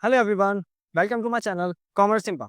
Hello everyone, welcome to my channel commerce Simpa.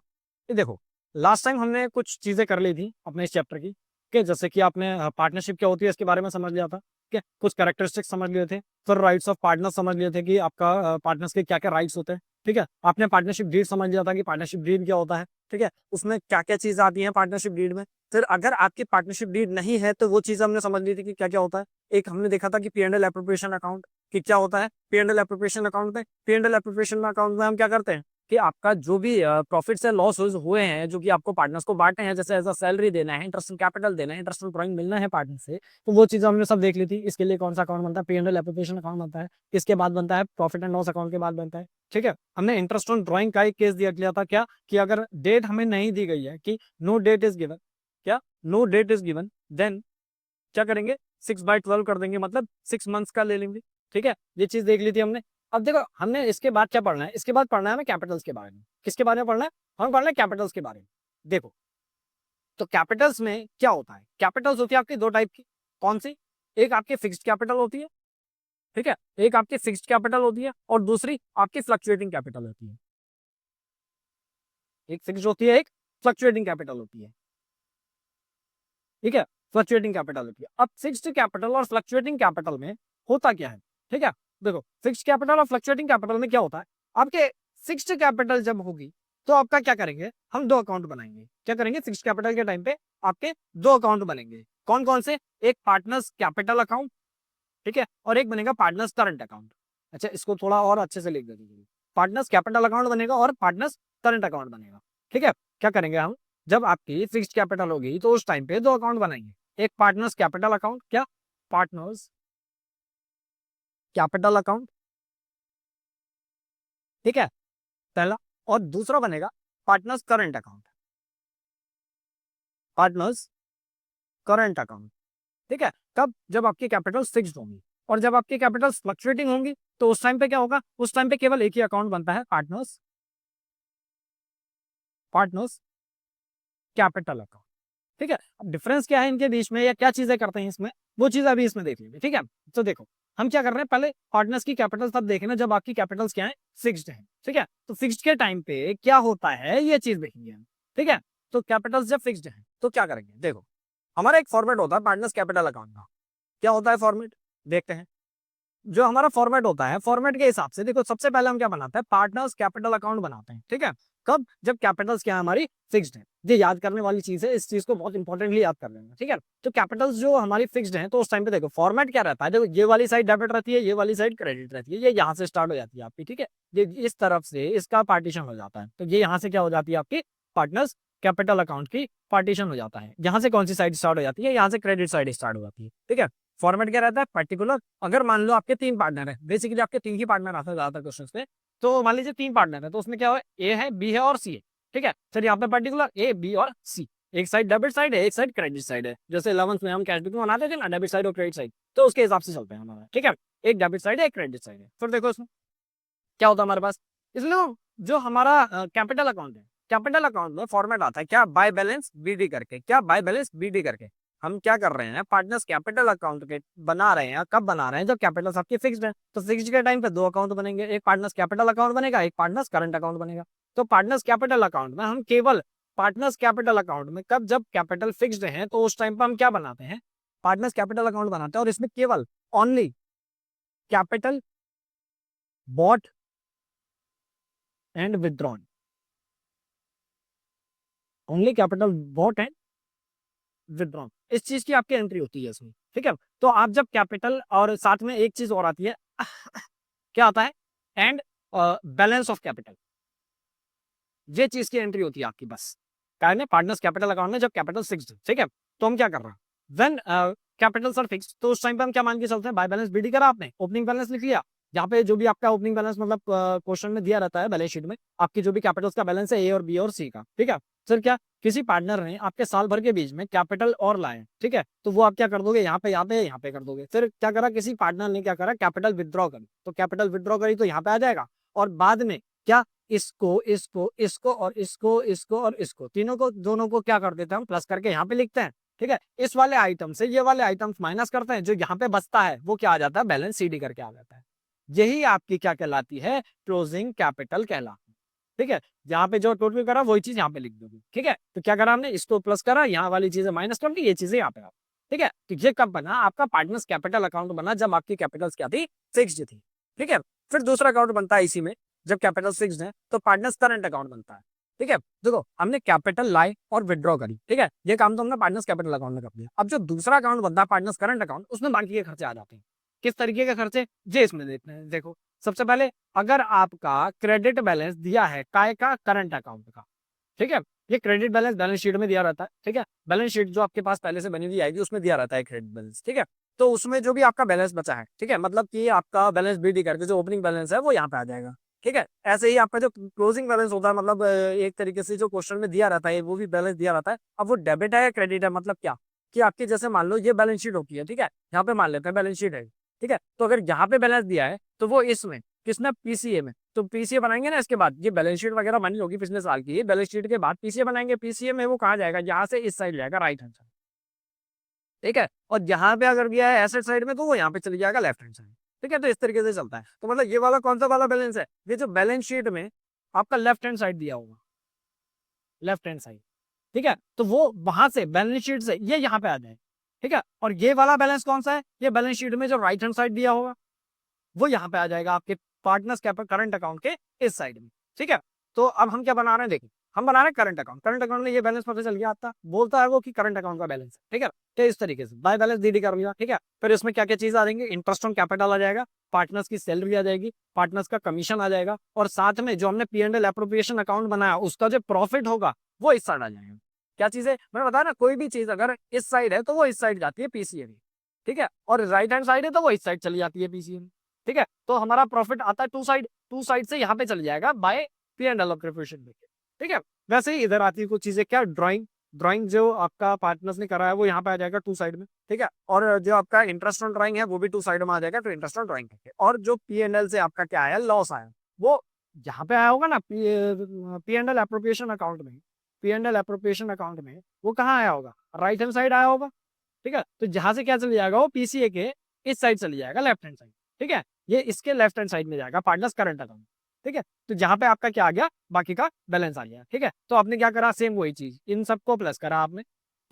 ये देखो, last time हमने कुछ चीज़ें कर ली थी अपने इस चैप्टर की, कि जैसे कि आपने पार्टनरशिप क्या होती है इसके बारे में समझ लिया था, कि कुछ कैरेक्टरिस्टिक्स समझ लिए थे, फिर राइट्स ऑफ पार्टनर समझ लिए थे कि आपका पार्टनर्स के क्या क्या राइट्स होते हैं। ठीक है, आपने पार्टनरशिप डीड समझ लिया था कि पार्टनरशिप डीड क्या होता है। ठीक है, उसमें क्या क्या चीज़ आती है पार्टनरशिप डीड में। फिर अगर आपकी पार्टनरशिप डीड नहीं है तो वो चीज़ हमने समझ ली थी कि क्या क्या होता है। एक हमने देखा था कि P&L एप्रोप्रिएशन अकाउंट कि क्या होता है। P&L एप्रोप्रिएशन अकाउंट में, P&L एप्रोप्रिएशन अकाउंट में हम क्या करते हैं कि आपका जो भी प्रॉफिट से लॉस हुए हैं, जो कि आपको पार्टनर्स को बांटने हैं, जैसे एज अ सैलरी देना है, इंटरेस्ट कैपिटल देना है, इंटरेस्ट ड्राइंग मिलना है पार्टनर से, तो वो चीज़ हमने सब देख ली थी। इसके लिए कौन सा अकाउंट बनता है? P&L एप्रोप्रिएशन अकाउंट बनता है। इसके बाद बनता है प्रॉफिट एंड लॉस अकाउंट के बाद बनता है। ठीक है, हमने इंटरेस्ट ऑन ड्राइंग का एक केस दिया लिया था, क्या कि अगर डेट हमें नहीं दी गई है कि नो डेट इज गिवन, क्या no date is given, then क्या करेंगे 6/12 कर देंगे, मतलब 6 मंथ्स का ले लेंगे। ठीक है, ये चीज देख ली थी हमने। अब देखो, हमने इसके बाद क्या पढ़ना है, इसके बाद पढ़ना है हमें कैपिटल्स के बारे में। किसके बारे में पढ़ना है? हमें पढ़ना है कैपिटल्स के बारे में। देखो, तो कैपिटल्स में क्या होता है? कैपिटल्स होती है आपकी दो टाइप की। कौन सी? एक आपकी फिक्स्ड कैपिटल होती है, ठीक है, एक आपकी फिक्स्ड कैपिटल होती है और दूसरी आपकी फ्लक्चुएटिंग कैपिटल होती है। एक फिक्स्ड होती है, एक फ्लक्चुएटिंग कैपिटल होती है। ठीक है, फ्लक्चुएटिंग कैपिटल होती है। अब फिक्स्ड कैपिटल और फ्लक्चुएटिंग कैपिटल में होता क्या है? ठीक है, देखो, फिक्स्ड कैपिटल और फ्लक्चुएटिंग कैपिटल में क्या होता है, आपके फिक्स्ड कैपिटल जब होगी तो आपका क्या करेंगे, हम दो अकाउंट बनाएंगे। क्या करेंगे? फिक्स्ड कैपिटल के टाइम पे आपके दो अकाउंट बनेंगे। कौन कौन से? एक पार्टनर्स कैपिटल अकाउंट, ठीक है, और एक बनेगा पार्टनर्स करंट अकाउंट। अच्छा, इसको थोड़ा और अच्छे से लिख दीजिए। पार्टनर्स कैपिटल अकाउंट बनेगा और पार्टनर्स करंट अकाउंट बनेगा। ठीक है, क्या करेंगे हम, जब आपकी फिक्स्ड कैपिटल होगी तो उस टाइम पे दो अकाउंट बनाएंगे। एक पार्टनर्स कैपिटल अकाउंट, क्या पार्टनर्स कैपिटल अकाउंट, ठीक है, पहला। और दूसरा बनेगा partners current account, partners current account. ठीक है, कब? जब आपकी कैपिटल फिक्स्ड होंगी। और जब आपकी कैपिटल फ्लक्चुएटिंग होंगी तो उस टाइम पे क्या होगा, उस टाइम पे केवल एक ही अकाउंट बनता है, पार्टनर्स पार्टनर्स कैपिटल अकाउंट। ठीक है, अब डिफरेंस क्या है इनके बीच में या क्या चीजें करते हैं इसमें, वो चीज अभी इसमें देख लेंगे। ठीक है, तो देखो, हम क्या कर रहे हैं, पहले पार्टनर्स की कैपिटल तब देखें जब आपकी कैपिटल्स क्या है, फिक्स्ड है। ठीक है, तो फिक्स्ड के टाइम पे क्या होता है ये चीज देखेंगे हम। ठीक है, तो कैपिटल्स जब फिक्स्ड है तो क्या करेंगे, देखो, हमारा एक फॉर्मेट होता है पार्टनर्स कैपिटल अकाउंट का। क्या होता है फॉर्मेट, देखते हैं। जो हमारा फॉर्मेट होता है, फॉर्मेट के हिसाब से देखो, सबसे पहले हम क्या बनाते हैं, पार्टनर्स कैपिटल अकाउंट बनाते हैं। ठीक है, कब? जब कैपिटल्स क्या है, हमारी फिक्स्ड है। ये याद करने वाली चीज है, इस चीज को बहुत इंपॉर्टेंटली याद कर लेना। ठीक है, तो कैपिटल्स जो हमारी फिक्स्ड है तो उस टाइम पे देखो फॉर्मेट क्या रहता है, देखो ये वाली साइड डेबिट रहती है, ये वाली साइड क्रेडिट रहती है, ये यहाँ से स्टार्ट हो जाती है आपकी। ठीक है, ये इस तरफ से इसका पार्टीशन हो जाता है, तो ये यहाँ से क्या हो जाती है आपकी पार्टनर्स कैपिटल अकाउंट की पार्टीशन हो जाता है। यहाँ से कौन सी साइड स्टार्ट हो जाती है, यहाँ से क्रेडिट साइड स्टार्ट हो जाती है। ठीक है, फॉर्मेट क्या रहता है, पर्टिकुलर। अगर मान लो आपके तीन पार्टनर है, बेसिकली आपके तीन ही पार्टनर आते हैं ज्यादातर क्वेश्चन पे, तो मान लीजिए तीन पार्टनर है तो उसमें क्या है, ए है, बी है और सी है। ठीक है, चलिए यहाँ पे पर्टिकुलर ए, बी और सी। एक साइड डेबिट साइड है, एक साइड क्रेडिट साइड है। जैसे 11th में हम कैश बुक में बनाते थे ना, डेबिट साइड और क्रेडिट साइड, तो उसके हिसाब से चलते हैं हमारा। ठीक है, एक डेबिट साइड है, एक क्रेडिट साइड है। फिर देखो इसमें क्या होता है हमारे पास, इसलिए जो हमारा कैपिटल अकाउंट है, कैपिटल अकाउंट में फॉर्मेट आता है क्या, बाय बैलेंस बीडी करके। क्या? बाय बैलेंस बीडी करके। हम क्या कर रहे हैं, पार्टनर्स कैपिटल अकाउंट के बना रहे हैं। कब बना रहे हैं? जब कैपिटल आपकी फिक्स्ड है। तो फिक्स्ड के टाइम पे दो अकाउंट बनेंगे, एक पार्टनर्स कैपिटल अकाउंट बनेगा, एक पार्टनर्स करंट अकाउंट बनेगा। तो पार्टनर्स कैपिटल अकाउंट में हम केवल पार्टनर्स कैपिटल अकाउंट में कब, जब कैपिटल फिक्स्ड है तो उस टाइम पर हम क्या बनाते हैं, पार्टनर्स कैपिटल अकाउंट बनाते हैं। और इसमें केवल only capital bought and withdrawn, only capital bought and withdrawn, इस चीज की आपकी एंट्री होती है इसमें। ठीक है, तो आप जब कैपिटल और साथ में एक चीज और आती है क्या आता है, एंड बैलेंस ऑफ कैपिटल, ये चीज की एंट्री होती है आपकी बस पार्टनर्स कैपिटल अकाउंट में जब कैपिटल फिक्स्ड। ठीक है, तो हम क्या कर रहे हैं, व्हेन कैपिटल्स आर फिक्स्ड, तो उस टाइम पे हम क्या मान के चलते हैं, बाय बैलेंस बीडी करा आपने, ओपनिंग बैलेंस लिख लिया। यहाँ पे जो भी आपका ओपनिंग बैलेंस मतलब क्वेश्चन में दिया रहता है बैलेंस शीट में, आपकी जो भी कैपिटल्स का बैलेंस है ए और बी और सी का। ठीक है, फिर क्या, किसी पार्टनर ने आपके साल भर के बीच में कैपिटल और लाए, ठीक है, तो वो आप क्या कर दोगे, यहाँ पे यहाँ पे यहाँ पे कर दोगे। फिर क्या करा, किसी पार्टनर ने क्या करा, कैपिटल विदड्रॉ करी, तो कैपिटल विदड्रॉ करी तो यहाँ पे आ जाएगा। और बाद में क्या, इसको इसको इसको और इसको और इसको तीनों को, दोनों को क्या कर देते हैं हम, प्लस करके यहाँ पे लिखते हैं। ठीक है, इस वाले आइटम से ये वाले आइटम्स माइनस करते हैं, जो यहाँ पे बचता है वो क्या आ जाता है, बैलेंस सीडी करके आ जाता है। यही आपकी क्या कहलाती है, क्लोजिंग कैपिटल कहलाती है। ठीक है, जहां पे जो टोटल करा वही चीज यहाँ पे लिख दोगे। ठीक है, तो क्या करा हमने, इसको प्लस करा, यहाँ वाली चीजें माइनस कर दी, ये चीजें यहाँ पे आ। ठीक है, तो ये कब बना, आपका पार्टनर्स कैपिटल अकाउंट बना जब आपकी कैपिटल्स क्या थी, फिक्स्ड थी। ठीक है, फिर दूसरा अकाउंट बनता है इसी में, जब कैपिटल फिक्स्ड है तो पार्टनर्स करंट अकाउंट बनता है। ठीक है, देखो हमने कैपिटल लाई और विड्रॉ करी। ठीक है, ये काम तो हमने पार्टनर्स कैपिटल अकाउंट में कर दिया। अब जो दूसरा अकाउंट बनता है पार्टनर्स करंट अकाउंट, उसमें बाकी के खर्चे आ जाते हैं। किस तरीके के खर्चे, ये इसमें देखते हैं। देखो सबसे पहले, अगर आपका क्रेडिट बैलेंस दिया है काय का, करंट अकाउंट का। ठीक है, ये क्रेडिट बैलेंस बैलेंस शीट में दिया रहता है। ठीक है, बैलेंस शीट जो आपके पास पहले से बनी हुई आएगी उसमें दिया रहता है क्रेडिट बैलेंस। ठीक है, तो उसमें जो भी आपका बैलेंस बचा है, ठीक है, मतलब कि आपका बैलेंस बीडी करके जो ओपनिंग बैलेंस है वो यहाँ पे आ जाएगा। ठीक है, ऐसे ही आपका जो क्लोजिंग बैलेंस होता है, मतलब एक तरीके से जो क्वेश्चन में दिया रहता है वो भी बैलेंस दिया रहता है। अब वो डेबिट है या क्रेडिट है, मतलब क्या कि आपकी जैसे मान लो ये बैलेंस शीट होती है। ठीक है, यहाँ पे मान लेते हैं बैलेंस शीट है। ठीक है, तो अगर यहाँ पे बैलेंस दिया है तो वो इसमें किसने, पीसीए में। तो पीसीए बनाएंगे ना, इसके बाद ये बैलेंस शीट वगैरह बनी होगी पिछले साल की, बैलेंस शीट के बाद पीसीए बनाएंगे। पीसीए में वो कहाँ जाएगा, यहाँ से इस साइड जाएगा, राइट हैंड साइड। ठीक है, और यहाँ पे अगर दिया है एसेट साइड में तो वो यहाँ पे चली जाएगा लेफ्ट हैंड साइड। ठीक है, तो इस तरीके से चलता है। तो मतलब ये वाला कौन सा वाला बैलेंस है, ये जो बैलेंस शीट में आपका लेफ्ट हैंड साइड दिया होगा, लेफ्ट हैंड साइड। ठीक है, तो वो वहां से बैलेंस शीट से ये यहाँ पे आ जाए। ठीक है, और ये वाला बैलेंस कौन सा है, ये बैलेंस शीट में जो राइट हैंड साइड दिया होगा वो यहाँ पे आ जाएगा आपके पार्टनर्स कैपिटल करंट अकाउंट के इस साइड में। ठीक है, तो अब हम क्या बना रहे हैं, देखिए हम बना रहे हैं करंट अकाउंट। करंट अकाउंट में ये बैलेंस पता चल गया, आता बोलता है वो कि करंट अकाउंट का बैलेंस है। ठीक है, तो इस तरीके से बाय बैलेंस डीडी कर लिया। ठीक है, फिर इसमें क्या क्या चीज आ जाएंगे, इंटरेस्ट ऑन कैपिटल आ जाएगा, पार्टनर्स की सैलरी आ जाएगी, पार्टनर्स का कमीशन आ जाएगा, और साथ में जो हमने P&L एप्रोप्रिएशन अकाउंट बनाया उसका जो प्रॉफिट होगा वो इस साइड आ जाएगा। क्या चीज है, मैंने बताया ना, कोई भी चीज अगर इस साइड है तो वो इस साइड जाती है पीसीए में। ठीक है, और राइट हैंड साइड है तो वो इस साइड चली जाती है पीसीए में। ठीक है, तो हमारा प्रॉफिट आता है टू साइड से यहाँ पे चल जाएगा बाय P&L एप्रोप्रिएशन में। ठीक है, वैसे ही इधर आती है कुछ चीजें, क्या, ड्राइंग। ड्राइंग जो आपका पार्टनर्स ने करा है वो यहाँ पे आ जाएगा टू साइड में। ठीक है, और जो आपका इंटरेस्ट ऑन ड्राइंग है वो भी टू साइड में आ जाएगा, तो इंटरेस्ट ऑन ड्राइंग करके। और जो P&L से आपका क्या आया, लॉस आया, वो यहाँ पे आया होगा ना, P&L एप्रोप्रिएशन अकाउंट में। P&L एप्रोप्रिएशन अकाउंट में वो कहाँ आया होगा, राइट हैंड साइड आया होगा। ठीक है, तो जहां से क्या चले जाएगा, वो पीसीए के इस साइड चली जाएगा, लेफ्ट हैंड साइड। ठीक है, ये इसके लेफ्ट हैंड साइड में जाएगा पार्टनर्स करंट अकाउंट। ठीक है, तो जहां पे आपका क्या आ गया, बाकी का बैलेंस आ गया। ठीक है, तो आपने क्या करा, सेम वही चीज, इन सबको प्लस करा आपने।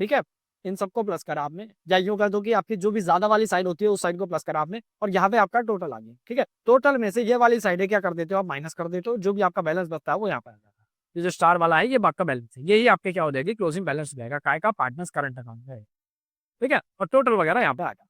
ठीक है, इन सबको प्लस करा आपने, या यूं कर दो कि आपकी जो भी ज्यादा वाली साइड होती है उस साइड को प्लस करा आपने, और यहाँ पे आपका टोटल आ गया। ठीक है, टोटल में से ये वाली साइड है क्या कर देते हो आप, माइनस कर देते हो, जो भी आपका बैलेंस बचता है वो यहाँ पे आ जाता है। ये जो स्टार वाला है ये आपका बैलेंस है, यही आपके क्या हो जाएगी, क्लोजिंग बैलेंस हो जाएगा, काय का, पार्टनर्स करंट अकाउंट है। ठीक है, और टोटल वगैरह यहाँ पे आ गया।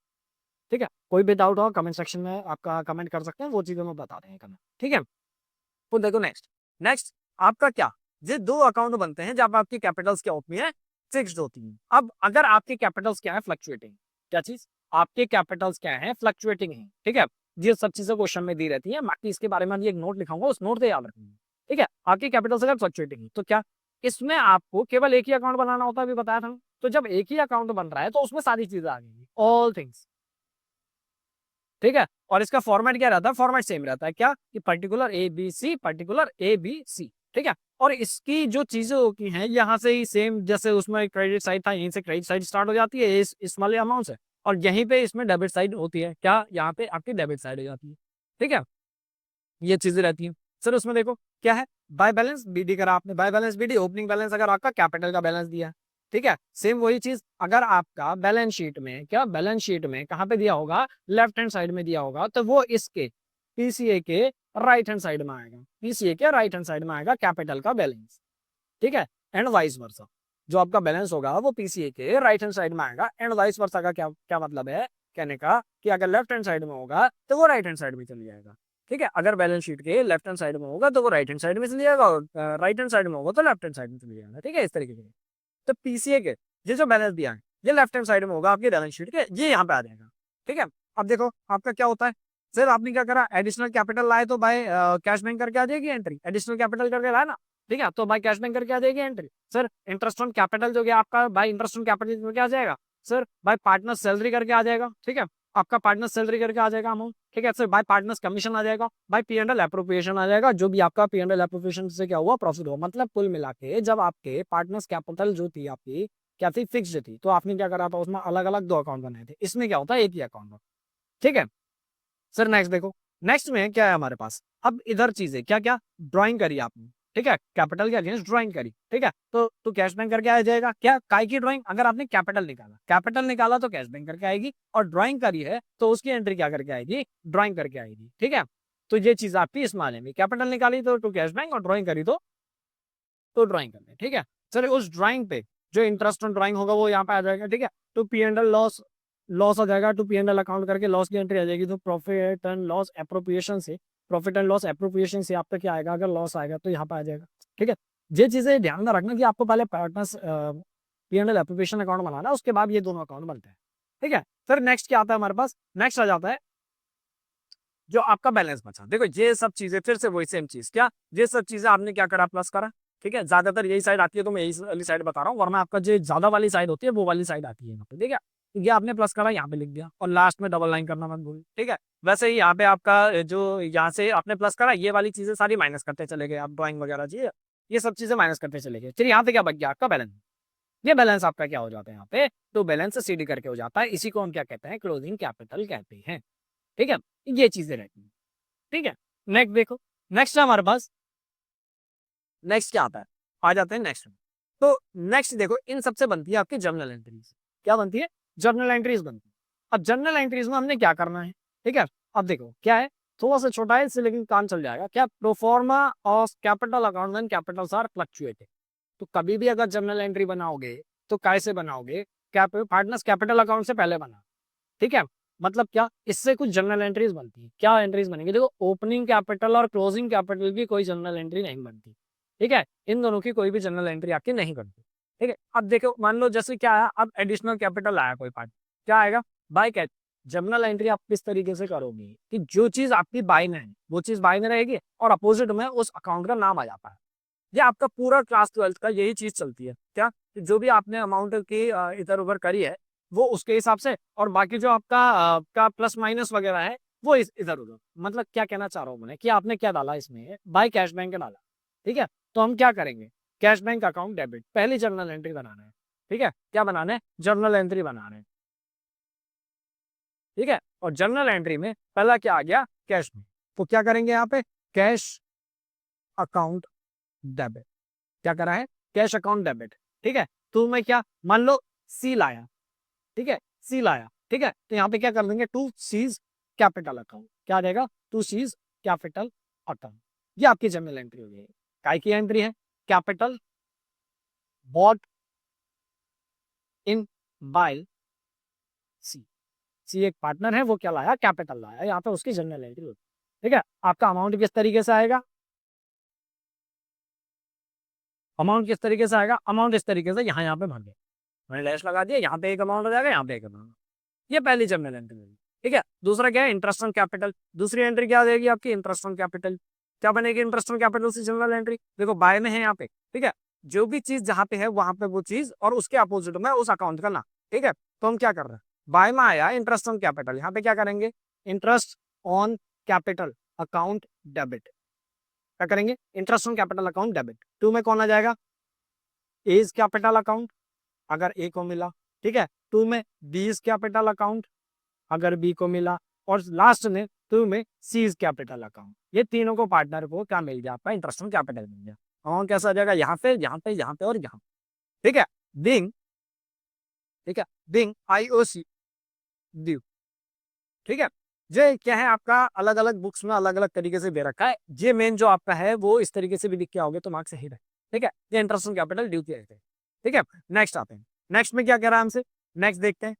ठीक है, कोई भी डाउट हो कमेंट सेक्शन में आपका कमेंट कर सकते हैं, वो चीजें मैं बता देंगे कमेंट। ठीक है, तो देखो नेक्स्ट, नेक्स्ट आपका क्या, ये दो अकाउंट बनते हैं जब आपकी कैपिटल्स क्या होती हैं, फिक्स्ड होती हैं। अब अगर आपकी कैपिटल्स क्या है, फ्लक्चुएटिंग, क्या चीज, आपके कैपिटल्स क्या है, फ्लक्चुएटिंग है। ठीक है, ये सब चीजें क्वेश्चन में दी रहती है, बाकी इसके बारे में एक नोट लिखाऊंगा, उस नोट से याद रखेंगे। ठीक है, आपकी कैपिटल्स अगर फ्लक्चुएटिंग है तो क्या, इसमें आपको केवल एक ही अकाउंट बनाना होता है, अभी बताया था। तो जब एक ही अकाउंट बन रहा है तो उसमें सारी चीजें आ गई, ऑल थिंग्स। ठीक है, और इसका फॉर्मेट क्या रहता है, फॉर्मेट सेम रहता है, क्या कि particular A B C, particular A B C. ठीक है, और इसकी जो चीजें होती हैं यहाँ से ही सेम, जैसे उसमें क्रेडिट साइड था, यहीं से क्रेडिट साइड स्टार्ट हो जाती है इस वाले अमाउंट से, और यहीं पे इसमें डेबिट साइड होती है, क्या, यहाँ पे आपकी डेबिट साइड हो जाती है। ठीक है, ये चीजें रहती हैं। सर उसमें देखो क्या है, बाय बैलेंस बीडी करा आपने, by balance BD, opening balance अगर आपका कैपिटल का बैलेंस दिया है। ठीक है, सेम वही चीज अगर आपका बैलेंस शीट में, क्या बैलेंस शीट में कहाँ पे दिया होगा, लेफ्ट हैंड साइड में दिया होगा, तो वो इसके पीसीए के राइट हैंड साइड में आएगा, पीसीए के राइट हैंड साइड में आएगा कैपिटल का बैलेंस। ठीक है, एंड वाइस वर्सा, जो आपका बैलेंस होगा वो पीसीए के राइट हैंड साइड में आएगा, एंड वाइस वर्सा का क्या क्या मतलब है, कहने का कि अगर लेफ्ट हैंड साइड में होगा तो वो राइट हैंड साइड में चली जाएगा। ठीक है, अगर बैलेंस शीट के लेफ्ट हैंड साइड में होगा तो वो राइट हैंड साइड में चली जाएगा, और राइट हैंड साइड में होगा तो लेफ्ट हैंड साइड में चली जाएगा। ठीक है, इस तरीके से। तो पीसीए के ये जो बैलेंस दिया है ये लेफ्ट हैंड साइड में होगा आपके बैलेंस शीट के, ये यहाँ पे आ जाएगा। ठीक है, अब देखो आपका क्या होता है, सर आपने क्या करा, एडिशनल कैपिटल लाए तो बाय कैश बैंक करके आ जाएगी एंट्री, एडिशनल कैपिटल करके लाए ना। ठीक है, तो बाय कैश बैंक करके आ जाएगी entry. Sir interest on capital जो गया आपका, बाय इंटरेस्ट ऑन कैपिटल में क्या आ जाएगा, सर बाय पार्टनर सैलरी करके आ जाएगा। ठीक है, आपका पार्टनर सैलरी करके आ जाएगा अमाउंट। ठीक है, सर बाय पार्टनर्स कमीशन आ जाएगा, बाय P&L एप्रोप्रिएशन आ जाएगा, जो भी आपका P&L एप्रोप्रिएशन से क्या हुआ, प्रॉफिट हुआ। मतलब कुल मिला के जब आपके पार्टनर्स कैपिटल जो थी आपकी क्या थी, फिक्स्ड थी, तो आपने क्या करा था, उसमें अलग अलग दो अकाउंट बनाए थे, इसमें क्या होता है, एक ही अकाउंट। ठीक है, सर नेक्स्ट देखो, नेक्स्ट में क्या है हमारे पास, अब इधर चीजें क्या क्या ड्राइंग करी आपने, ठीक है, कैपिटल के अगेंस्ट ड्राइंग करी, ठीक है, तो कैश बैंक करके आ जाएगा। क्या काय की ड्राइंग, अगर आपने कैपिटल निकाला तो कैश बैंक करके आएगी, और ड्राइंग करी है तो उसकी एंट्री क्या करके आएगी, ड्राइंग करके आएगी, ठीक है। तो ये चीज आपकी इसमें आ जाएगी, कैपिटल निकाली तो टू कैश बैंक, और ड्राइंग करी तो ड्राइंग करनी, ठीक है। चलिए उस ड्राइंग पे जो इंटरेस्ट ऑन ड्राइंग होगा वो यहाँ पे आ जाएगा, ठीक है। तो P and L loss, loss आ जाएगा, to P and L account करके लॉस की एंट्री आ जाएगी, तो प्रॉफिट एंड लॉस एप्रोप्रिएशन से, प्रॉफिट एंड लॉस एप्रोप्रिएशन से आप तक क्या आएगा, अगर लॉस आएगा तो यहाँ पे आ जाएगा, ठीक है। ये चीजें ध्यान में रखना कि आपको पहले partners P and L appropriation account बनाना, उसके बाद ये दोनों अकाउंट बनते हैं, ठीक है। फिर नेक्स्ट क्या आता है हमारे पास, नेक्स्ट आ जाता है जो आपका बैलेंस बचा। देखो ये सब चीजें फिर से वही सेम चीज, क्या ये सब चीजें आपने क्या करा, प्लस करा, ठीक है। ज्यादातर यही साइड आती है तो मैं यही वाली साइड बता रहा हूँ, वरना आपका जो ज्यादा वाली साइड होती है वो वाली साइड आती है यहाँ पे, ठीक है। ये आपने प्लस करा, यहाँ पे लिख दिया, और लास्ट में डबल लाइन करना मत भूलिए, ठीक है। वैसे ही यहाँ पे आपका जो यहाँ से आपने प्लस करा, ये वाली चीजें सारी माइनस करते चले गए आप, ड्राइंग वगैरह जी ये सब चीजें माइनस करते चले गए। चलिए यहाँ पे क्या बच गया, आपका बैलेंस। ये बैलेंस आपका क्या हो जाता है यहाँ पे, तो बैलेंस सीडी करके हो जाता है, इसी को हम क्या कहते हैं, क्लोजिंग कैपिटल कहते हैं, ठीक है। ये चीजें रहती हैं, ठीक है। नेक्स्ट देखो, नेक्स्ट है हमारे पास, नेक्स्ट क्या आता है, आ जाते हैं नेक्स्ट में। तो नेक्स्ट देखो, इन सबसे बनती है आपकी जर्नल एंट्रीज। क्या बनती है, जर्नल एंट्रीज बनती है। अब जर्नल एंट्रीज में हमने क्या करना है, ठीक है। अब देखो क्या है, थोड़ा सा छोटा है इससे लेकिन काम चल जाएगा। क्या, proforma of capital account and capitals are fluctuating. तो कभी भी अगर जर्नल एंट्री बनाओगे तो कैसे बनाओगे, पार्टनर्स कैपिटल अकाउंट से पहले बना, ठीक है। मतलब क्या, इससे कुछ जर्नल एंट्रीज बनती है। क्या एंट्रीज बनेंगी, देखो ओपनिंग कैपिटल और क्लोजिंग कैपिटल की कोई जर्नल एंट्री नहीं बनती, ठीक है। इन दोनों की कोई भी जर्नल एंट्री आपकी नहीं बनती, ठीक है। अब देखो मान लो जैसे क्या है, अब एडिशनल कैपिटल आया कोई पार्ट, क्या आएगा, बाय कैच। जर्नल एंट्री आप किस तरीके से करोगी कि जो चीज आपकी बाय में है वो चीज बाय में रहेगी, और अपोजिट में उस अकाउंट का नाम आ जाता है। ये आपका पूरा क्लास 12th का यही चीज चलती है, क्या, जो भी आपने अमाउंट की इधर उधर करी है वो उसके हिसाब से, और बाकी जो आपका प्लस माइनस वगैरह है वो इधर उधर। मतलब क्या कहना चाह रहा हूँ मैं, कि आपने क्या डाला इसमें, बाय कैश बैंक डाला, ठीक है। तो हम क्या करेंगे, कैश बैंक अकाउंट डेबिट, पहली जर्नल एंट्री बनाना है, ठीक है। क्या बनाना है, जर्नल एंट्री बनाना है, ठीक है। और जर्नल एंट्री में पहला क्या आ गया, कैश में, तो क्या करेंगे यहाँ पे, कैश अकाउंट डेबिट। क्या करा है, कैश अकाउंट डेबिट, ठीक है। तो मैं क्या, मान लो सी लाया, ठीक है, सी लाया, ठीक है। तो यहाँ पे क्या कर देंगे, टू सीज कैपिटल अकाउंट, क्या आ जाएगा, टू सीज कैपिटल अकाउंट। ये आपकी जर्नल एंट्री हो गई। काय की एंट्री है, कैपिटल बॉट इन बाय सी, सी एक पार्टनर है, वो क्या लाया, कैपिटल लाया, यहाँ पे उसकी जर्नल एंट्री होगी, ठीक है। आपका अमाउंट किस तरीके से आएगा, अमाउंट किस तरीके से आएगा, अमाउंट इस तरीके से यहाँ पे भर दे, मैंने लैश लगा दिया, यहाँ पे एक अमाउंट हो जाएगा, यहाँ पे एक अमाउंट। ये पहली जर्नल एंट्री होगी, ठीक है। दूसरा क्या है, इंटरेस्ट ऑन कैपिटल। दूसरी एंट्री क्या देगी आपकी, इंटरेस्ट ऑन कैपिटल। क्या बनेगी, इंटरेस्ट ऑन कैपिटल से जर्नल एंट्री, देखो बाय में है यहाँ पे, ठीक है। जो भी चीज जहाँ पे है वहां पे वो चीज, और उसके अपोजिट में उस अकाउंट का नाम, ठीक है। तो हम क्या कर रहे हैं, बाय में आया इंटरेस्ट ऑन कैपिटल, यहाँ पे क्या करेंगे, interest on capital account debit. क्या करेंगे, interest on capital account debit. To में कौन आ जाएगा, एज कैपिटल अकाउंट, अगर ए को मिला, ठीक है। टू में बीज कैपिटल अकाउंट, अगर बी को मिला, और लास्ट में टू में सीज कैपिटल अकाउंट। ये तीनों को पार्टनर को क्या मिल गया, आपका इंटरेस्ट ऑन कैपिटल मिल गया। अमाउंट कैसा आ जाएगा, यहाँ पे यहाँ पे यहाँ पे और यहाँ, ठीक है। बिंग, ठीक है, बिंग आईओसी ड्यू, ठीक है। ये क्या है आपका, अलग अलग बुक्स में अलग अलग तरीके से दे रखा है, ये मेन जो आपका है वो इस तरीके से भी लिख के आओगे तो मार्क्स सही रहे, ठीक है। ये इंटरेस्ट ऑन कैपिटल ड्यू किया है, ठीक है। नेक्स्ट आते हैं, नेक्स्ट में क्या कह रहा है हमसे, नेक्स्ट देखते हैं।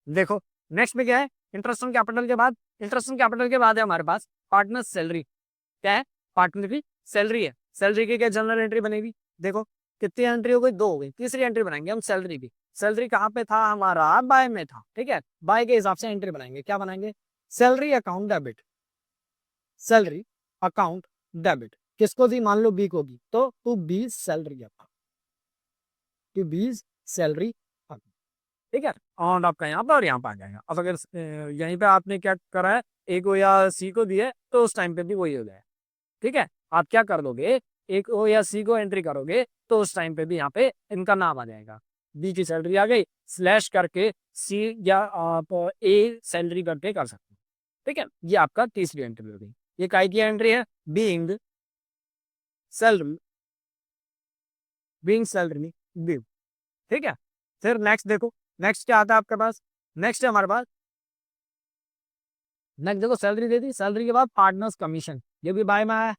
देखो नेक्स्ट में क्या है, इंटरेस्ट ऑन कैपिटल के बाद, इंटरेस्ट ऑन कैपिटल के बाद है हमारे पास पार्टनर सैलरी। क्या है, पार्टनर की सैलरी है, सैलरी की क्या जनरल एंट्री बनेगी, देखो कितनी एंट्री हो गई, दो हो गई, तीसरी एंट्री बनाएंगे हम सैलरी की। सैलरी कहाँ पे था हमारा, बाय में था, ठीक है। बाय के हिसाब से एंट्री बनाएंगे, क्या बनाएंगे, salary account debit, salary account debit. किसको दी, मान लो बी को दी, तो to B salary account, to B salary, ठीक है। अमाउंट आपका यहाँ पर और यहाँ पर आ जाएगा। अब अगर यहीं पे आपने क्या करा है, ए को या सी को दिए तो उस टाइम पे भी वही हो जाए, ठीक है। आप क्या कर दोगे, ए को या सी को एंट्री करोगे तो उस टाइम पे भी यहाँ पे इनका नाम आ जाएगा। बी की सैलरी आ गई, स्लैश करके सी या आप ए सैलरी करके कर सकते हो, ठीक है, ये आपका तीसरी एंट्री हो गई। ये काय की एंट्री है, being salary, being salary due. ठीक है, फिर नेक्स्ट देखो, नेक्स्ट क्या आता है आपके पास, नेक्स्ट है हमारे पास, नेक्स्ट देखो सैलरी दे दी, सैलरी के बाद पार्टनर्स कमीशन, ये भी बाय में आया।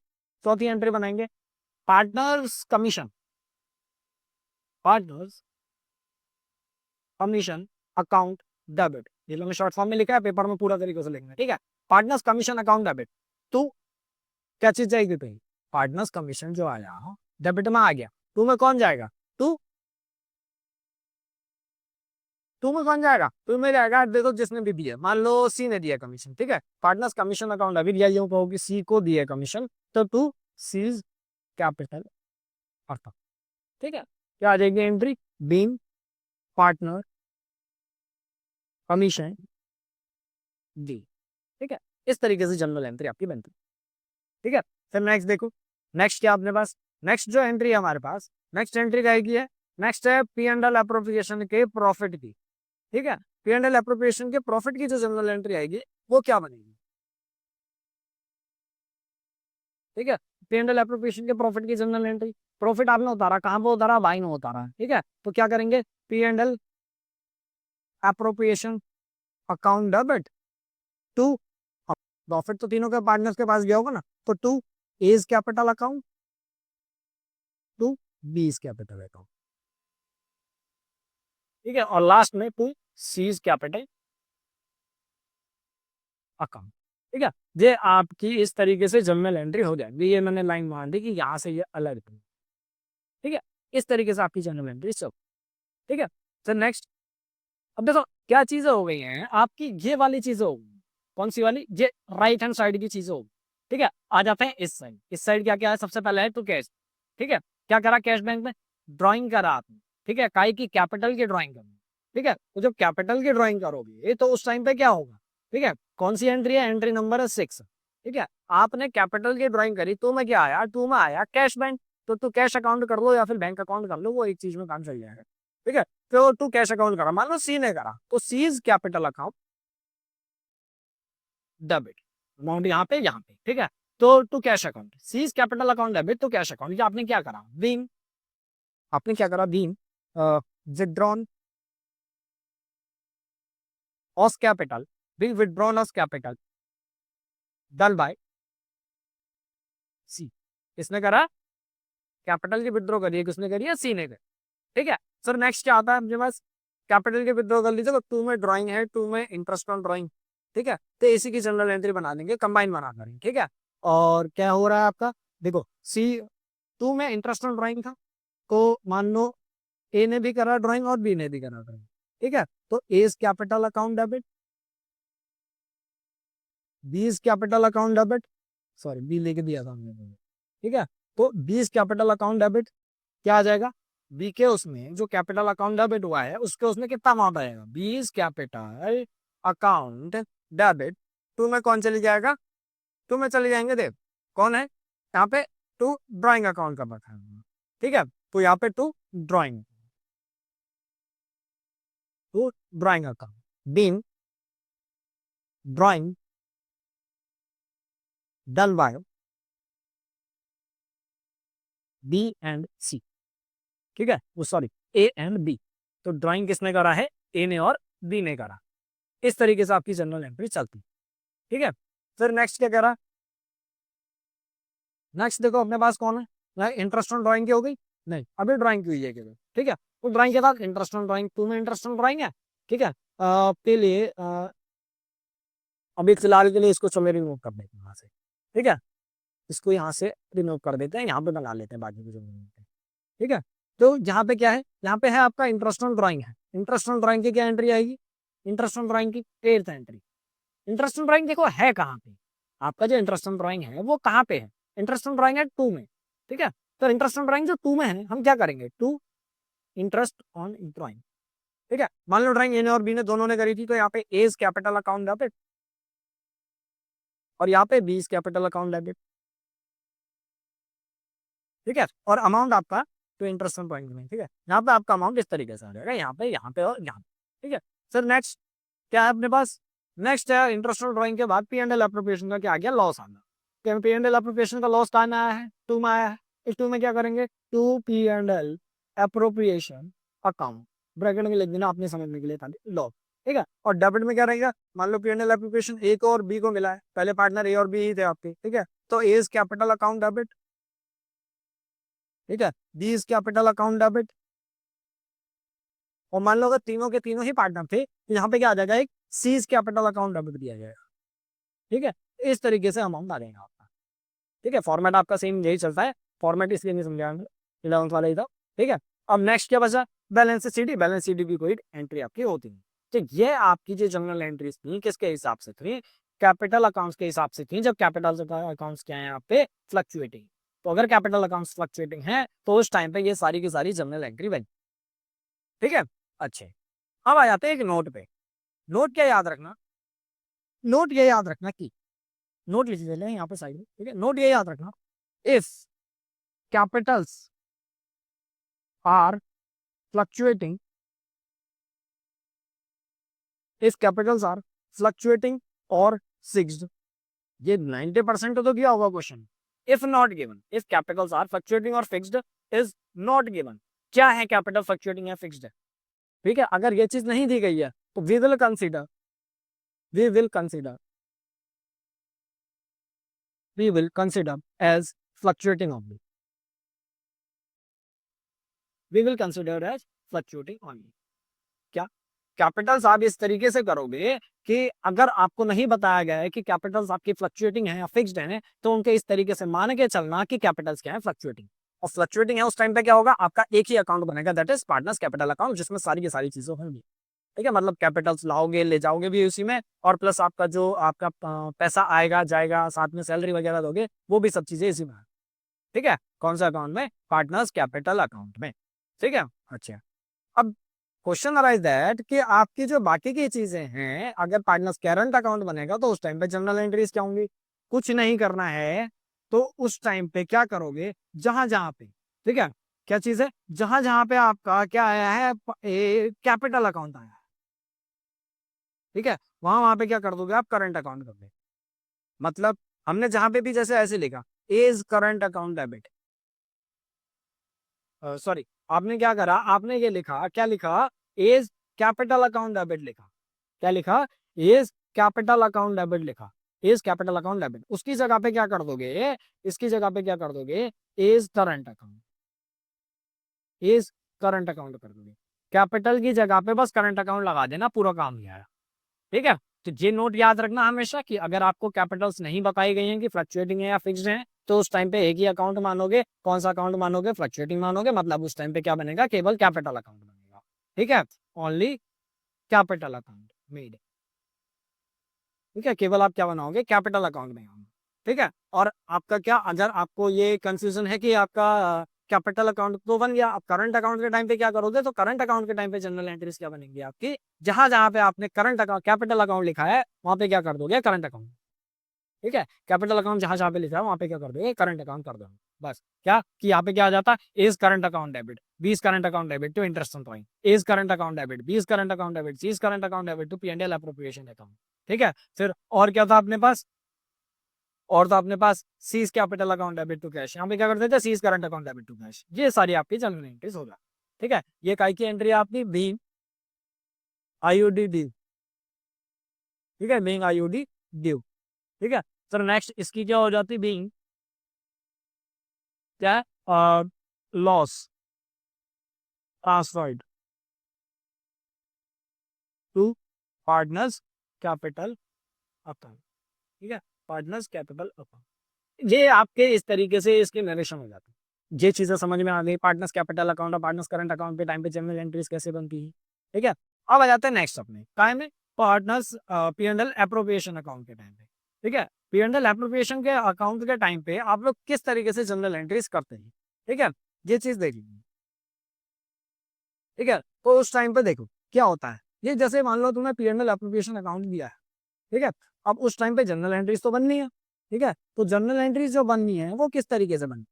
चौथी एंट्री बनाएंगे partners commission, partners commission account debit, ये लोगों ने शॉर्ट फॉर्म में लिखा है, पेपर में पूरा तरीके से लिखना है। ठीक है, पार्टनर्स कमीशन अकाउंट डेबिट, तो क्या चीज जाएगी कहीं, पार्टनर्स कमीशन जो आया डेबिट में आ गया, टू में कौन जाएगा, टू, टू में कौन जाएगा, टू में जाएगा देखो जिसने भी दिया, मान लो सी ने दिया कमीशन। ठीक है, पार्टनर्स कमीशन अकाउंट डेबिट, या यूं कहो कि सी को दिया कमीशन, तो टू सीज कैपिटल अकाउंट। ठीक है, क्या आ जाएगी entry, being partner commission D. ठीक है, इस तरीके से जनरल एंट्री आपकी बनती है। ठीक है, फिर नेक्स्ट देखो, नेक्स्ट क्या अपने पास, नेक्स्ट जो एंट्री है हमारे पास, नेक्स्ट एंट्री क्या है, नेक्स्ट है पी एंड एल अप्रोप्रिएशन के प्रॉफिट की। ठीक है, पी एंड एल अप्रोप्रिएशन के प्रॉफिट की जो जनरल एंट्री आएगी वो क्या बनेगी। ठीक है, पी एंड एल अप्रोप्रिएशन के प्रॉफिट की जनरल एंट्री, प्रॉफिट आपने उतारा, कहां पे उतारा, बाई में उतारा। ठीक है, तो क्या करेंगे, P and L appropriation account debit to, profit तो तीनों के पार्टनर्स के पास गया होगा ना, तो to A's capital account, to B is capital account. ठीक है, और लास्ट में to C is capital account. ठीक है, ये आपकी इस तरीके से जर्नल एंट्री हो जाएगी, ये मैंने लाइन मान दी कि यहाँ से ये अलग थी। ठीक है, इस तरीके से आपकी जर्नल एंट्री सब। ठीक है, तो नेक्स्ट, अब देखो क्या चीजें हो गई हैं आपकी, ये वाली चीजें हो गई, कौन सी वाली, ये राइट हैंड साइड की चीजें हो गई। ठीक है, आ जाते हैं इस साइड, इस साइड क्या क्या है, सबसे पहले है टू कैश। ठीक है, क्या करा कैश बैंक में, ड्राइंग करा आपने। ठीक है, काई की कैपिटल की ड्राइंग करनी। ठीक है, तो जब कैपिटल की ड्राइंग करोगे तो उस टाइम पे क्या होगा, ठीक है, कौन सी एंट्री है, एंट्री नंबर है 6। ठीक है, आपने कैपिटल की ड्राइंग करी, तो में क्या आया, टू में आया कैश बैंक, तो तू कैश अकाउंट कर लो या फिर बैंक अकाउंट कर लो, वो एक चीज में काम चल जाएगा। ठीक है, तो टू कैश अकाउंट करा, मान लो सी ने करा, तो C's capital account debit, amount यहाँ पे। ठीक है, तो to cash account, C's capital account debit to cash account, ये आपने क्या करा, बीइंग, आपने क्या करा, being withdrawn of capital, being withdrawn of capital done by C, किसने करा, कैपिटल की विथड्रॉ करिए, किसने करी है, सी ने करी। ठीक है, सर नेक्स्ट क्या आता है अपने पास, कैपिटल की विथड्रॉ कर लीजिए, तो टू में ड्राइंग है, टू में इंटरेस्ट ऑन ड्राइंग। ठीक है, तो इसी की जनरल एंट्री बना देंगे, कंबाइन बना करेंगे। ठीक है, और क्या हो रहा है आपका, देखो सी, टू में इंटरेस्ट ऑन ड्राइंग था, तो मान लो ए ने भी करा ड्राइंग और बी ने भी करा ड्राइंग। ठीक है, तो A is capital account debit, B is capital account debit, sorry B लेके दिया था हमने। ठीक है, तो B is capital account debit, क्या आ जाएगा, बी के उसमें जो कैपिटल अकाउंट डेबिट हुआ है उसके उसमें कितना अमाउंट आएगा, B is capital account debit, to में कौन चली जाएगा, टू में चले जाएंगे, देख कौन है यहाँ पे, टू ड्राइंग अकाउंट का रखा है। ठीक है, तो यहाँ पे to drawing, to drawing account, been drawing done by B and C. ठीक है, वो सॉरी ए एंड बी, तो ड्राइंग किसने करा है, ए ने और बी ने करा। इस तरीके से आपकी जनरल एंट्री चलती। ठीक है, फिर नेक्स्ट क्या करा, नेक्स्ट देखो अपने पास कौन है, इंटरेस्ट ऑन ड्राइंग की हो गई, नहीं अभी ड्राइंग की हुई है केवल। ठीक है, तो ड्राइंग के बाद इंटरेस्ट ऑन ड्राइंग, टू में इंटरेस्ट ऑन ड्राइंग है। ठीक है, के लिए अभी फिलहाल के लिए इसको चलो रिमूव कर देते हैं यहाँ से। ठीक है, इसको यहाँ से रिमूव कर देते हैं, यहाँ पे बना लेते हैं बाकी की जो है। ठीक है, तो यहाँ पे क्या है, यहाँ पे है आपका इंटरेस्ट ऑन ड्राइंग है, इंटरेस्ट ऑन ड्राइंग की क्या एंट्री आएगी, इंटरेस्ट ऑन ड्राइंग की 8th entry. Interest on drawing देखो है कहाँ पे, आपका जो इंटरेस्ट ऑन ड्राइंग है वो कहाँ पे है, इंटरेस्ट ऑन ड्राइंग है टू में। ठीक है, तो इंटरेस्ट ऑन ड्राइंग जो टू में है हम क्या करेंगे, टू इंटरेस्ट ऑन ड्राइंग। ठीक है, मान लो ड्राइंग ए ने और बी ने दोनों ने करी थी, तो यहाँ पे A is capital account debit और यहाँ पे B is capital account debit. ठीक है, और अमाउंट आपका तो इंटरेस्ट ऑन ड्राइंग में। ठीक है, यहाँ पे आपका अमाउंट इस तरीके से आ जाएगा, यहाँ पे और यहाँ पे। ठीक है, सर नेक्स्ट क्या है अपने पास, नेक्स्ट है इंटरस्टेड ड्राइंग के बाद P&L एप्रोप्रिएशन का क्या आ गया, लॉस आना। P&L एप्रोप्रिएशन का लॉस कहाँ में आया है, 2 में आया है। इस 2 में क्या करेंगे, 2 P&L एप्रोप्रिएशन अकाउंट, ब्रैकेट में लिख देना अपने समझने के लिए था, लॉस। ठीक है, और डेबिट में क्या रहेगा, मान लो P&L एप्रोप्रिएशन ए को और बी को मिला है, पहले पार्टनर ए और बी ही थे आपके। ठीक है, तो A is capital account debit, ठीक है, B is capital account debit. और मान लो अगर तीनों के तीनों ही पार्टनर थे तो यहाँ पे क्या आ जाएगा, एक सीज कैपिटल अकाउंट डेबिट दिया जाएगा। ठीक है, इस तरीके से अमाउंट आ जाएगा आपका। ठीक है, फॉर्मेट आपका सेम यही चलता है, फॉर्मेट इसलिए नहीं समझा 11th वाला ही था। ठीक है, अब नेक्स्ट क्या बचा, बैलेंस शीट। बैलेंस शीट भी कोई एंट्री आपकी होती है। ठीक, ये आपकी जो जनरल एंट्रीज थी किसके हिसाब से थी, कैपिटल अकाउंट्स के हिसाब से थी। जब कैपिटल अकाउंट्स क्या है यहाँ पे, फ्लक्चुएटिंग। तो अगर कैपिटल अकाउंट्स फ्लक्चुएटिंग है तो उस टाइम पे ये सारी की सारी जनरल एंट्री बनी। ठीक है, अच्छे, अब आ जाते हैं एक नोट पे। नोट क्या याद रखना, नोट ये याद रखना कि, नोट लिख ले यहाँ पे साइड में। ठीक है, नोट ये याद रखना, if capitals are fluctuating, if capitals are fluctuating और फिक्स्ड, ये 90% तो किया होगा question. If not given, if capitals are fluctuating और फिक्स्ड इज नॉट गिवन, क्या है कैपिटल फ्लक्चुएटिंग या फिक्स्ड है। ठीक है, अगर ये चीज नहीं दी गई है तो we will consider, we will consider, we will consider as fluctuating only, we will consider as fluctuating only. क्या कैपिटल्स आप इस तरीके से करोगे कि अगर आपको नहीं बताया गया है कि कैपिटल्स आपकी फ्लक्चुएटिंग है या फिक्स्ड है, तो उनके इस तरीके से मान के चलना कि कैपिटल्स क्या है, फ्लक्चुएटिंग। और फ्लक्चुएटिंग है उस टाइम पे क्या होगा, आपका एक ही अकाउंट बनेगा, that is partners capital account, जिसमें सारी की सारी चीजें होंगी। ठीक है, मतलब कैपिटल्स लाओगे ले जाओगे भी उसी में, और प्लस आपका जो आपका पैसा आएगा जाएगा, साथ में सैलरी वगैरह दोगे, वो भी सब चीजें इसी में। ठीक है, कौन सा अकाउंट में, पार्टनर्स कैपिटल अकाउंट में। ठीक है, अच्छा, अब क्वेश्चन अराइज दैट कि आपकी जो बाकी की चीजें हैं, अगर पार्टनर्स करंट अकाउंट बनेगा तो उस टाइम पे जनरल एंट्रीज क्या होंगी, कुछ नहीं करना है। तो उस टाइम पे क्या करोगे, जहां जहां पे, ठीक है, क्या चीज है, जहां जहां पे आपका क्या आया है, कैपिटल अकाउंट आया है, ठीक है, वहां वहां पे क्या कर दोगे आप, करंट अकाउंट कर दोगे। मतलब हमने जहां पे भी जैसे ऐसे लिखा, is current account debit, sorry, आपने क्या करा, आपने ये लिखा, क्या लिखा, इज कैपिटल अकाउंट डेबिट लिखा। क्या लिखा, इज कैपिटल अकाउंट डेबिट लिखा, इज कैपिटल अकाउंट डेबिट। उसकी जगह पे क्या कर दोगे, इसकी जगह पे क्या कर दोगे, is current account, is current account कर दोगे। कैपिटल की जगह पे बस करंट अकाउंट लगा देना, पूरा काम नहीं आया। ठीक है, तो ये नोट याद रखना हमेशा कि अगर आपको कैपिटल्स नहीं बताई गई हैं कि फ्लक्चुएटिंग है या फिक्स्ड है, तो उस टाइम पे एक ही अकाउंट मानोगे। कौन सा अकाउंट मानोगे, फ्लक्चुएटिंग मानोगे, मतलब उस टाइम पे क्या बनेगा, केवल कैपिटल अकाउंट बनेगा। ठीक है, ओनली कैपिटल अकाउंट मेड। ठीक है, केवल आप क्या बनाओगे, कैपिटल अकाउंट बनाओगे। ठीक है, और आपका क्या, अगर आपको ये कंफ्यूजन है कि आपका कैपिटल अकाउंट तो बन गया, आप करंट अकाउंट के टाइम पे क्या करोगे, तो करंट अकाउंट के टाइम पे जनरल एंट्रीज क्या बनेंगी आपकी, जहां जहां पे आपने करंट अकाउंट कैपिटल अकाउंट लिखा है वहां पे क्या कर दोगे, करंट अकाउंट। ठीक है, कैपिटल अकाउंट जहां जहां पे लिखा है वहां पे क्या कर दोगे, करंट अकाउंट कर दोगे। बस क्या कि यहाँ पे क्या आ जाता है, is current account debit, B is current account debit to interest on point, is current account debit, B is current account debit, C is current account debit to P&L appropriation account. ठीक है, फिर और क्या था अपने पास, और तो अपने पास C's capital account debit to cash, यहाँ पे क्या करते थे, C's current account debit to cash. ये सारी आपकी जनरल एंट्रीज होगा। ठीक है, ये काय की एंट्री आपकी, बी IUD ड्यू। ठीक है, बीइंग IUD ड्यू। ठीक है, सर नेक्स्ट इसकी क्या हो जाती, बीइंग क्या है, loss transferred to partners capital account. ठीक है, पार्टनर्स कैपिटल अकाउंट। ये आपके इस तरीके से इसके नरेशन हो जाते हैं। ये चीजें समझ में आ गई, पार्टनर्स कैपिटल अकाउंट और पार्टनर्स करंट अकाउंट पे टाइम पे जनरल एंट्रीज कैसे बनती है। ठीक है, अब आ जाते हैं नेक्स्ट अपने काय में, पार्टनर्स P&L एप्रोप्रिएशन अकाउंट के टाइम पे। ठीक है, P&L एप्रोप्रिएशन के अकाउंट के टाइम पे आप लोग किस तरीके से जनरल एंट्रीज करते हैं। ठीक है, ये चीज देख लीजिए। ठीक है, तो उस टाइम पे देखो क्या होता है, ये जैसे मान लो तुम्हें P&L एप्रोप्रिएशन अकाउंट दिया है। ठीक है, अब उस टाइम पे जनरल एंट्रीज तो बननी है। ठीक है, तो जनरल एंट्रीज जो बननी है वो किस तरीके से बननी,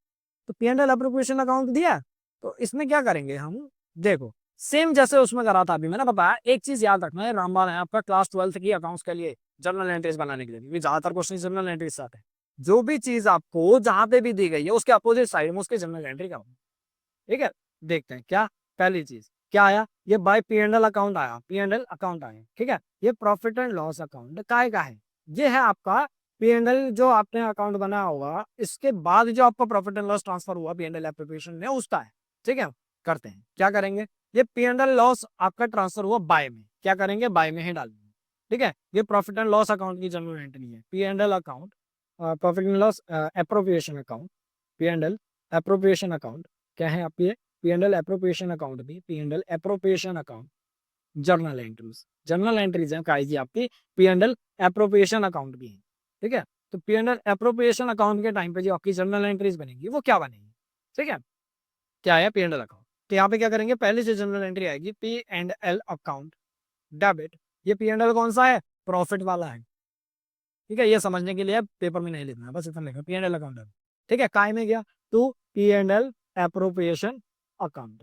तो P&L एप्रोप्रिएशन अकाउंट दिया, तो इसमें क्या करेंगे हम, देखो सेम जैसे उसमें करा था अभी मैंने बताया। एक चीज याद रखना है, रामबाण है आपका क्लास 12 की अकाउंट्स के लिए जर्नल एंट्रीज बनाने के लिए, ज्यादातर क्वेश्चन जर्नल एंट्रीज से आते हैं। जो भी चीज आपको जहां पे भी दी गई है उसके अपोजिट साइड में उसके जर्नल एंट्री करो। ठीक है, देखते हैं क्या। पहली चीज क्या आया, ये by P and L account आया, पी एंड एल अकाउंट आया। ठीक है, ये प्रॉफिट एंड लॉस अकाउंट काय का है, ये है आपका पी एंड एल जो आपने अकाउंट बनाया होगा, इसके बाद जो आपका प्रॉफिट एंड लॉस ट्रांसफर हुआ पी एंड एल एप्लीकेशन में उसका है। ठीक है, करते हैं क्या करेंगे, ये पी एंड एल लॉस आपका ट्रांसफर हुआ बाय में, क्या करेंगे बाय में ही डालेंगे। ठीक है, ये प्रॉफिट एंड लॉस अकाउंट की जनरल एंट्री है, P and L account profit and loss appropriation account, P and L appropriation account क्या है आपकी, P and L appropriation account भी, P and L appropriation account journal entries है काई जी आपकी P and L appropriation account भी है। ठीक है, तो P and L appropriation account के टाइम पे जो आपकी जर्नल एंट्रीज बनेगी वो क्या बनेगी, ठीक है, क्या है पी एंड एल अकाउंट। तो यहाँ पे क्या करेंगे, पहले से जनरल एंट्री आएगी P and L account debit, ये पी एंड एल कौन सा है, प्रॉफिट वाला है। ठीक है, ये समझने के लिए पेपर में नहीं लिखना है, बस इतना लिखना पी एंड एल अकाउंट। ठीक है, काय में गया to P and L appropriation account.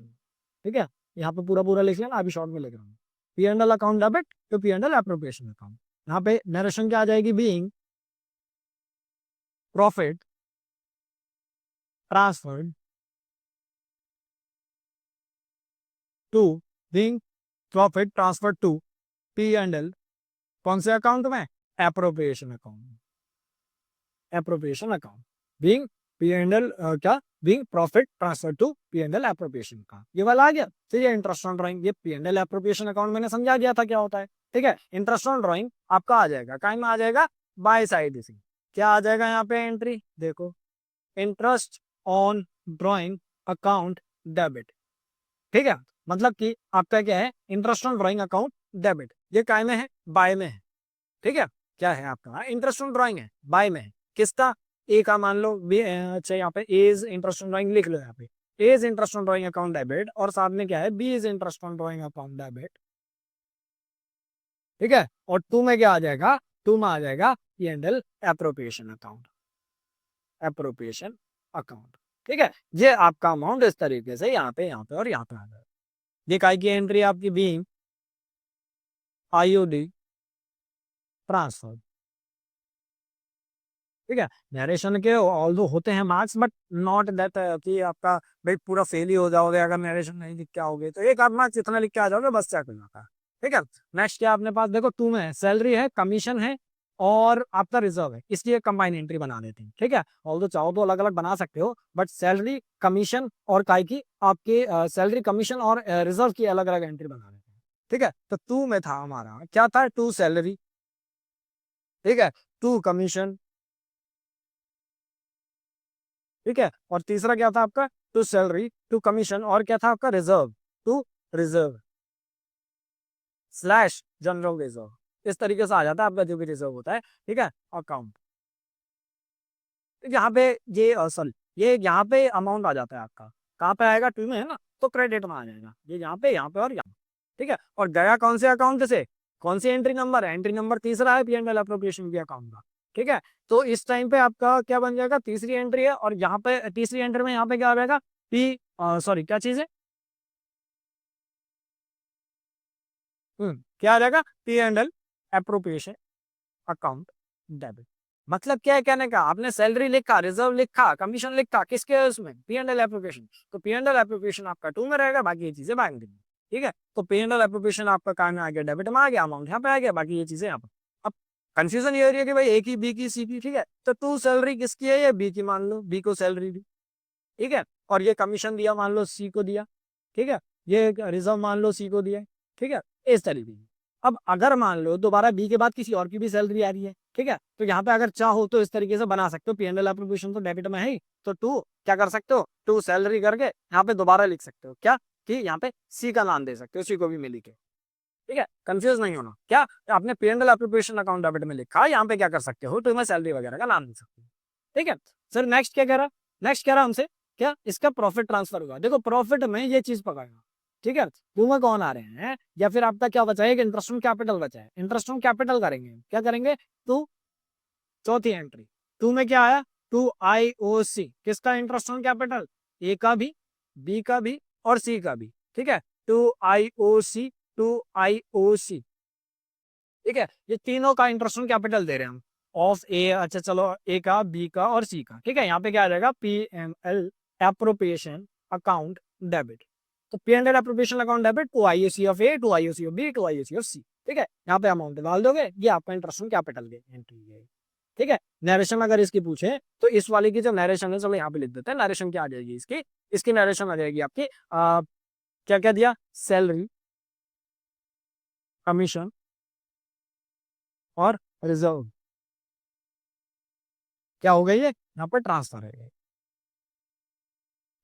ठीक है, यहाँ पे पूरा पूरा लिख लेना, अभी शॉर्ट में लिख रहा हूँ, P and L account debit to P and L appropriation account. यहाँ पे नरेशन क्या आ जाएगी, being profit transferred to, being profit transfer to P and L, कौन से अकाउंट में, appropriation account, appropriation account being P and L क्या, being profit transfer to P and L appropriation का, ये वाला आ गया। तो ये इंटरेस्ट ऑन ड्राइंग, ये P and L appropriation account मैंने समझा दिया था क्या होता है। ठीक है, इंटरेस्ट ऑन ड्राइंग आपका आ जाएगा, काइम में आ जाएगा बाय साइड, इसी क्या आ जाएगा यहाँ पे एंट्री देखो, interest on drawing account debit. ठीक है, मतलब कि आपका क्या है, interest on drawing account debit, ये काय में है, बाय में है। ठीक है, क्या है आपका इंटरेस्ट ऑन ड्राइंग है, बाय में है, किसका, ए का मान लो बी, अच्छा यहाँ पे एज इंटरेस्ट ऑन ड्राइंग लिख लो, यहाँ पे A's interest on drawing account debit, और साथ में क्या है B is interest on drawing account debit. ठीक है, और टू में क्या आ जाएगा, टू में आ जाएगा P and L appropriation account, appropriation account. ठीक है, ये आपका अमाउंट इस तरीके से यहाँ पे और यहाँ पे आ जाएगा। ये काय की एंट्री आपकी बीइंग आईओडी ट्रांसफर। ठीक है, नरेशन के ऑल्दो होते हैं मार्क्स, बट नॉट दैट कि आपका भाई पूरा फेल ही हो जाओगे अगर नरेशन नहीं लिख के आओगे, तो एक आध मार्क्स इतना लिख के आ जाओगे बस, क्या करना था। ठीक है, नेक्स्ट क्या अपने पास देखो, टू में है सैलरी है, कमीशन है और आपका रिजर्व है, इसलिए कंबाइन एंट्री बना देते हैं। ठीक है, ऑल्दो चाहो तो अलग अलग बना सकते हो, बट सैलरी कमीशन और काय की आपके सैलरी कमीशन और रिजर्व की अलग अलग एंट्री बना देते हैं। ठीक है, तो टू में था हमारा क्या था, टू सैलरी, ठीक है, टू कमीशन, ठीक है, और तीसरा क्या था आपका, टू सैलरी टू कमीशन, और क्या था आपका reserve, to reserve slash general reserve, इस तरीके से आ जाता है आपका जो भी रिजर्व होता है। ठीक है, अकाउंट यहाँ पे ये असल, ये यहाँ पे अमाउंट आ जाता है आपका, कहाँ पे आएगा, टू में है ना, तो क्रेडिट में आ जाएगा, ये यहाँ पे और यहाँ। ठीक है, और गया कौन से अकाउंट से, कौन सी एंट्री नंबर है, एंट्री नंबर तीसरा है पी एंड एल एप्रोप्रिएशन के अकाउंट का। ठीक है, तो इस टाइम पे आपका क्या बन जाएगा, तीसरी एंट्री है, और यहाँ पे तीसरी एंट्री में यहाँ पे क्या आ जाएगा, पी सॉरी क्या चीज है, क्या आ जाएगा, P and L appropriation account debit. मतलब क्या है कहने का, आपने सैलरी लिखा, रिजर्व लिखा, कमीशन लिखा, किसके उसमें, पी एंड एल एप्रोप्रिएशन, तो पी एंड एल एप्रोप्रिएशन आपका टू में रहेगा, बाकी ये चीजें बैंक में। ठीक है, तो पी एंड एल एप्रोप्रिएशन आपका काम में आ गया, डेबिट में आ गया, अमाउंट यहाँ पे आ गया, बाकी ये चीजें यहाँ पर। अब कंफ्यूजन ये हो रही है कि भाई ए की, बी की, सी की, ठीक है, तो टू सैलरी किसकी है, ये बी की मान लो, बी को सैलरी दी। ठीक है, और ये कमीशन दिया मान लो सी को दिया। ठीक है, ये रिजर्व मान लो सी को दिया। ठीक है, इस तरीके की। अब अगर मान लो दोबारा बी के बाद किसी और की भी सैलरी आ रही है, ठीक है, तो यहाँ पे अगर चाहो तो इस तरीके से बना सकते हो, पी एंड एल एप्रोप्रिएशन तो डेबिट में है ही, तो टू क्या कर सकते हो, टू सैलरी करके यहाँ पे दोबारा लिख सकते हो, क्या कि यहाँ पे सी का नाम दे सकते हो, सी को भी मिली के। ठीक है, कंफ्यूज नहीं होना, क्या आपने P and L appropriation account debit में लिखा, यहाँ पे क्या कर सकते हो, तो मैं सैलरी वगैरह का नाम दे सकते हो। ठीक है सर, नेक्स्ट क्या कह रहा, नेक्स्ट कह रहा हमसे क्या, इसका प्रॉफिट ट्रांसफर होगा, देखो प्रॉफिट में ये चीज पकड़ना। ठीक है, टू में कौन आ रहे हैं, या फिर आपका क्या बचा है, इंटरेस्ट ऑन कैपिटल बचा है, इंटरेस्ट ऑन कैपिटल करेंगे, क्या करेंगे, टू चौथी एंट्री, टू में क्या आया, टू आई ओ सी, किसका इंटरेस्ट ऑन कैपिटल, ए का भी, बी का भी और सी का भी। ठीक है, टू आईओसी, टू आईओसी, ठीक है। ये तीनों का इंटरेस्ट ऑन कैपिटल दे रहे हैं हम, ऑफ ए, अच्छा चलो ए का, बी का और सी का, ठीक है। यहाँ पे क्या आ जाएगा, पीएनएल एप्रोप्रिएशन अकाउंट डेबिट। तो PNL appropriation account debit to IOC of A, to IOC of B, to IOC of C, ठीक है। यहाँ पे अमाउंट डाल दोगे, ये आपका इंटरेस्ट ऑन कैपिटल की एंट्री है, ठीक है। नरेशन अगर इसकी पूछे तो इस वाले की जो नरेशन है, चलो यहाँ पे लिख देते हैं, नरेशन क्या आ जाएगी इसकी, इसकी नरेशन आ जाएगी आपकी क्या क्या दिया, सैलरी, कमीशन और रिजर्व, क्या हो गई है, यहाँ पर ट्रांसफर है,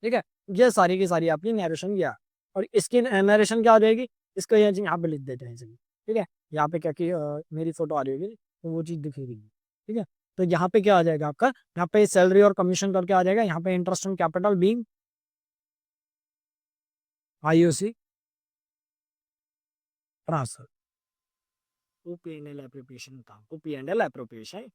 ठीक है। ये सारी की सारी आपकी नरेशन किया, और इसकी नरेशन क्या हो जाएगी, इसको यहाँ पे लिख देते हैं, चलिए, ठीक है। यहाँ पे क्या कि मेरी फोटो आ रही होगी तो वो चीज दिखेगी, ठीक है। तो यहाँ पे क्या आ जाएगा आपका, यहाँ पे सैलरी और कमीशन करके आ जाएगा, यहाँ पे interest on capital being IOC transfer to PNL appropriation account, to PNL appropriation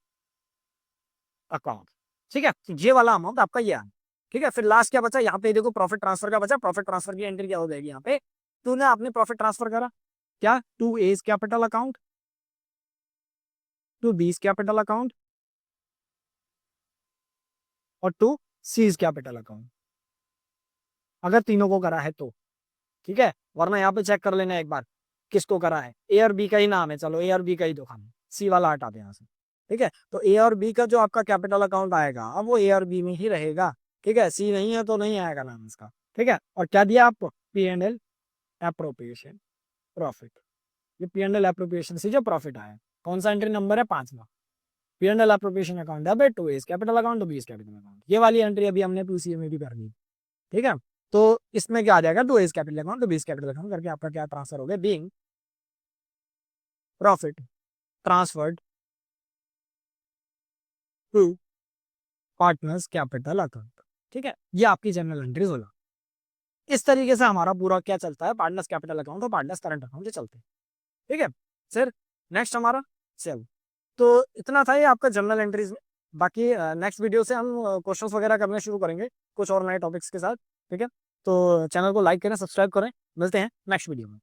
account, ठीक है। ये वाला अमाउंट आपका ये है, ठीक है। फिर लास्ट क्या बचा, यहाँ पे देखो प्रॉफिट ट्रांसफर का बचा, प्रॉफिट ट्रांसफर की एंट्री क्या हो जाएगी, यहाँ पे तूने आपने प्रॉफिट ट्रांसफर करा क्या, to A's capital account, to B's capital account और टू सीज कैपिटल अकाउंट, अगर तीनों को करा है तो, ठीक है। वरना यहाँ पे चेक कर लेना एक बार किसको करा है, ए और बी का ही नाम है, चलो ए और बी का ही दिखाना है, सी वाला हटाते हैं यहाँ से, ठीक है। तो ए और बी का जो आपका कैपिटल अकाउंट आएगा, अब वो ए और बी में ही रहेगा, ठीक है। सी नहीं है तो नहीं आएगा नाम इसका, ठीक है। और क्या दिया आपको, पीएनएल एप्रोप्रिएशन प्रॉफिट, ये पीएनएल एप्रोप्रिएशन से जो प्रॉफिट आया, कौन सा एंट्री नंबर है, 5वां, PNL appropriation account debit to A's capital account to B's capital account, ये वाली एंट्री अभी हमने पीसीए में भी कर ली, ठीक है। तो इसमें क्या आ जाएगा, to A's capital account to B's capital account करके आपका क्या ट्रांसफर हो गया, being profit transferred to partners capital account, ठीक है। ये आपकी जनरल एंट्रीज होगा। इस तरीके से हमारा पूरा क्या चलता है, पार्टनर्स कैपिटल अकाउंट और पार्टनर्स करंट अकाउंट से चलते हैं, ठीक है। फिर नेक्स्ट हमारा सेल, तो इतना था ये आपका जनरल एंट्रीज में। बाकी नेक्स्ट वीडियो से हम क्वेश्चंस वगैरह करने शुरू करेंगे कुछ और नए टॉपिक्स के साथ, ठीक है। तो चैनल को लाइक करें, सब्सक्राइब करें, मिलते हैं नेक्स्ट वीडियो में।